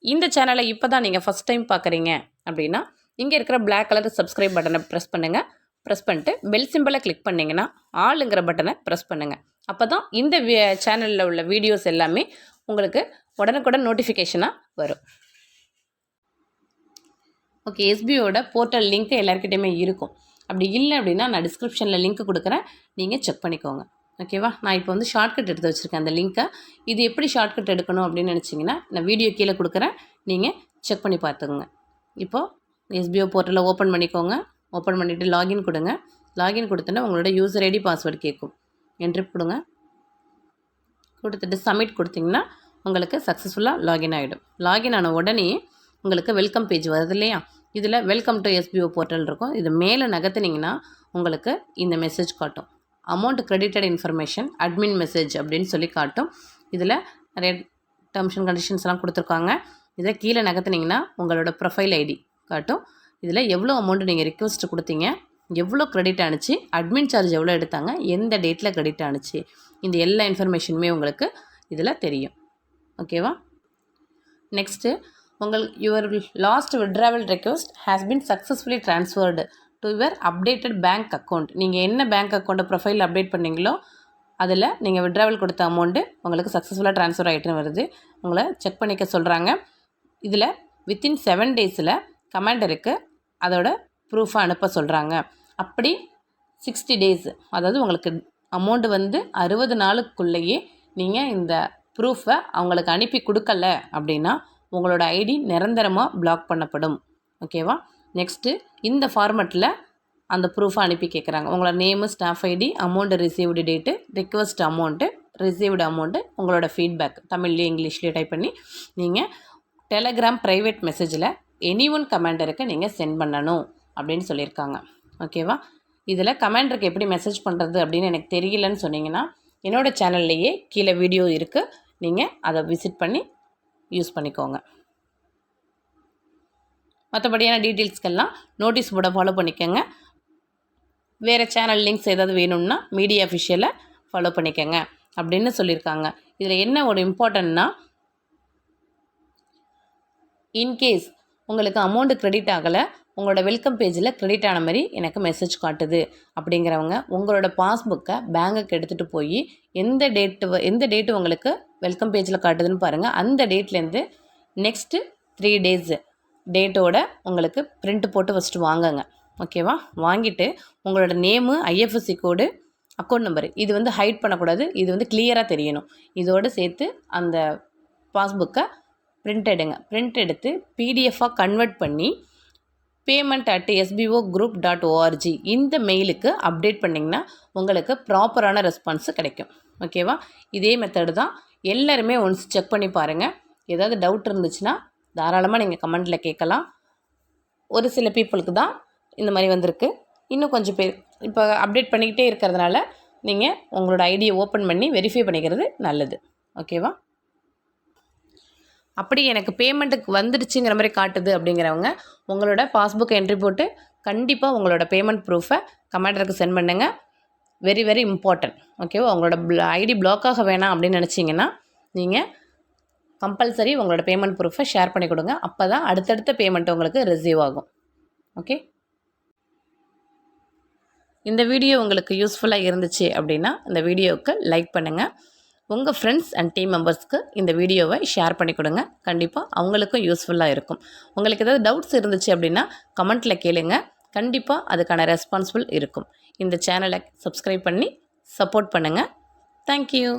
இந்த சேனலை இப்போ தான் நீங்கள் ஃபஸ்ட் டைம் பார்க்குறீங்க அப்படின்னா இங்கே இருக்கிற Black கலர் சப்ஸ்கிரைப் பட்டனை ப்ரெஸ் பண்ணுங்கள். ப்ரெஸ் பண்ணிட்டு பெல் சிம்பிளை கிளிக் பண்ணிங்கன்னா ஆளுங்கிற பட்டனை ப்ரெஸ் பண்ணுங்கள். அப்போ தான் இந்த சேனலில் உள்ள வீடியோஸ் எல்லாமே உங்களுக்கு உடனுக்குடன் நோட்டிஃபிகேஷனாக வரும். ஓகே, எஸ்பிஓட போர்ட்டல் லிங்க் எல்லாருக்கிட்டையுமே இருக்கும். அப்படி இல்லை அப்படின்னா நான் டிஸ்கிரிப்ஷனில் லிங்க் கொடுக்குறேன், நீங்கள் செக் பண்ணிக்கோங்க. ஓகேவா? நான் இப்போ வந்து ஷார்ட்கட் எடுத்து வச்சுருக்கேன் அந்த லிங்க்கை. இது எப்படி ஷார்ட்கட் எடுக்கணும் அப்படின்னு நினச்சிங்கன்னா நான் வீடியோ கீழே கொடுக்குறேன், நீங்கள் செக் பண்ணி பார்த்துக்குங்க. இப்போது எஸ்பிஓ போர்ட்டலை ஓப்பன் பண்ணிக்கோங்க. ஓப்பன் பண்ணிவிட்டு லாகின் கொடுங்க. லாகின் கொடுத்தோன்னா உங்களோட யூசர் ஐடி பாஸ்வேர்டு கேட்கும். என்ட்ரி கொடுங்க. கொடுத்துட்டு சப்மிட் கொடுத்தீங்கன்னா உங்களுக்கு சக்ஸஸ்ஃபுல்லாக லாகின் ஆகிடும். லாகின் ஆன உடனே உங்களுக்கு வெல்கம் பேஜ் வருது இல்லையா? இதில் வெல்கம் டு எஸ்பிஓ போர்ட்டல் இருக்கும். இது மேலே நகர்த்துனீங்கன்னா உங்களுக்கு இந்த மெசேஜ் காட்டும். Amount credited information admin message அப்படின்னு சொல்லி காட்டும். இதில் நிறைய டேர்ம்ஸ் அண்ட் கண்டிஷன்ஸ்லாம் கொடுத்துருக்காங்க. இதை கீழே நகர்த்துனீங்கன்னா உங்களோட ப்ரொஃபைல் ஐடி காட்டும். இதில் எவ்வளோ அமௌண்ட் நீங்கள் ரிக்வெஸ்ட் கொடுத்தீங்க, எவ்வளோ கிரெடிட் ஆணுச்சு, அட்மின் சார்ஜ் எவ்வளோ எடுத்தாங்க, எந்த டேட்டில் கிரெடிட் ஆணுச்சு, இந்த எல்லா இன்ஃபர்மேஷனுமே உங்களுக்கு இதில் தெரியும். ஓகேவா? Next your last withdrawal request has been successfully transferred to your updated bank account. நீங்கள் என்ன பேங்க் அக்கௌண்ட்டை ப்ரொஃபைல் அப்டேட் பண்ணீங்களோ அதில் நீங்கள் விட்ராவல் கொடுத்த அமௌண்ட்டு உங்களுக்கு சக்ஸஸ்ஃபுல்லாக ட்ரான்ஸ்ஃபர் ஆகிட்டுன்னு வருது. உங்களை செக் பண்ணிக்க சொல்கிறாங்க. இதில் வித்தின் 7 டேஸில் கமாண்டருக்கு அதோட ப்ரூஃபை அனுப்ப சொல்கிறாங்க. அப்படி 60 டேஸ், அதாவது உங்களுக்கு அமௌண்ட் வந்து 60 நாளுக்குள்ளேயே நீங்கள் இந்த ப்ரூஃபை அவங்களுக்கு அனுப்பி கொடுக்கல அப்படின்னா உங்களோட ஐடி நிரந்தரமாக பிளாக் பண்ணப்படும். ஓகேவா? நெக்ஸ்ட்டு இந்த ஃபார்மெட்டில் அந்த ப்ரூஃபை அனுப்பி கேட்குறாங்க. உங்களோட name, staff ID, amount received date, request amount, received amount, உங்களோட ஃபீட்பேக் தமிழ்லேயே இங்கிலீஷ்லேயே டைப் பண்ணி நீங்கள் டெலகிராம் ப்ரைவேட் மெசேஜில் எனி1 கமாண்டருக்கு நீங்கள் சென்ட் பண்ணணும் அப்படின்னு சொல்லியிருக்காங்க. ஓகேவா? இதில் கமாண்டருக்கு எப்படி மெசேஜ் பண்ணுறது அப்படின்னு எனக்கு தெரியலன்னு சொன்னீங்கன்னா என்னோடய சேனல்லையே கீழே வீடியோ இருக்குது, நீங்கள் அதை விசிட் பண்ணி யூஸ் பண்ணிக்கோங்க. மற்றபடியான டீட்டெயில்ஸ்க்கெல்லாம் நோட்டீஸ் போர்டை ஃபாலோ பண்ணிக்கோங்க. வேறு சேனல் லிங்க்ஸ் ஏதாவது வேணும்னா மீடியா அஃபிஷியலை ஃபாலோ பண்ணிக்கோங்க அப்படின்னு சொல்லியிருக்காங்க. இதில் என்ன ஒரு இம்பார்ட்டன்ட்னா, இன்கேஸ் உங்களுக்கு அமௌண்ட்டு கிரெடிட் ஆகலை, உங்களோட வெல்கம் பேஜில் கிரெடிட் ஆன மாதிரி எனக்கு மெசேஜ் காட்டுது அப்படிங்கிறவங்க உங்களோட பாஸ்புக்கை பேங்குக்கு எடுத்துகிட்டு போய் எந்த டேட்டு உங்களுக்கு வெல்கம் பேஜில் காட்டுதுன்னு பாருங்கள். அந்த டேட்லேருந்து நெக்ஸ்ட்டு 3 டேஸு டேட்டோட உங்களுக்கு பிரிண்ட் போட்டு ஃபஸ்ட்டு வாங்குங்க. ஓகேவா? வாங்கிட்டு உங்களோட நேமு, ஐஎஃப்எஸ்சி கோடு, அக்கௌண்ட் நம்பரு இது வந்து ஹைட் பண்ணக்கூடாது, இது வந்து கிளியராக தெரியணும். இதோடு சேர்த்து அந்த பாஸ்புக்கை பிரிண்ட் எடுங்க. பிரிண்ட் எடுத்து பிடிஎஃபாக கன்வெர்ட் பண்ணி payment@sbogroup.org இந்த மெயிலுக்கு அப்டேட் பண்ணிங்கன்னா உங்களுக்கு ப்ராப்பரான ரெஸ்பான்ஸு கிடைக்கும். ஓகேவா? இதே மெத்தடு தான் எல்லாருமே ஒன்ஸ் செக் பண்ணி பாருங்கள். ஏதாவது டவுட் இருந்துச்சுன்னா தாராளமாக நீங்கள் கமெண்டில் கேட்கலாம். ஒரு சில பீப்புளுக்கு தான் இந்த மாதிரி வந்திருக்கு. இன்னும் கொஞ்சம் பேர் இப்போ அப்டேட் பண்ணிக்கிட்டே இருக்கிறதுனால நீங்கள் உங்களோட ஐடியை ஓப்பன் பண்ணி வெரிஃபை பண்ணிக்கிறது நல்லது. ஓகேவா? அப்படி எனக்கு பேமெண்ட்டுக்கு வந்துடுச்சுங்கிற மாதிரி காட்டுது அப்படிங்கிறவங்க உங்களோட பாஸ்புக் என்ட்ரி போட்டு கண்டிப்பாக உங்களோட பேமெண்ட் ப்ரூஃபை கமாண்டருக்கு சென்ட் பண்ணுங்கள். Very very important. ஓகேவா? உங்களோட ஐடி பிளாக்காக வேணாம் அப்படின்னு நினச்சிங்கன்னா நீங்கள் கம்பல்சரி உங்களோட பேமெண்ட் ப்ரூஃபை ஷேர் பண்ணி கொடுங்க. அப்போ தான் அடுத்தடுத்த பேமெண்ட் உங்களுக்கு ரிசீவ் ஆகும். ஓகே, இந்த வீடியோ உங்களுக்கு யூஸ்ஃபுல்லாக இருந்துச்சு அப்படின்னா இந்த வீடியோவுக்கு லைக் பண்ணுங்கள். உங்கள் ஃப்ரெண்ட்ஸ் அண்ட் டீம் மெம்பர்ஸ்க்கு இந்த வீடியோவை ஷேர் பண்ணி கொடுங்க. கண்டிப்பாக அவங்களுக்கும் யூஸ்ஃபுல்லாக இருக்கும். உங்களுக்கு ஏதாவது டவுட்ஸ் இருந்துச்சு அப்படின்னா கமெண்ட்டில் கேளுங்க. கண்டிப்பாக அதுக்கான ரெஸ்பான்சிபிள் இருக்கும். இந்த சேனலை சப்ஸ்கிரைப் பண்ணி சப்போர்ட் பண்ணுங்கள். தேங்க்யூ.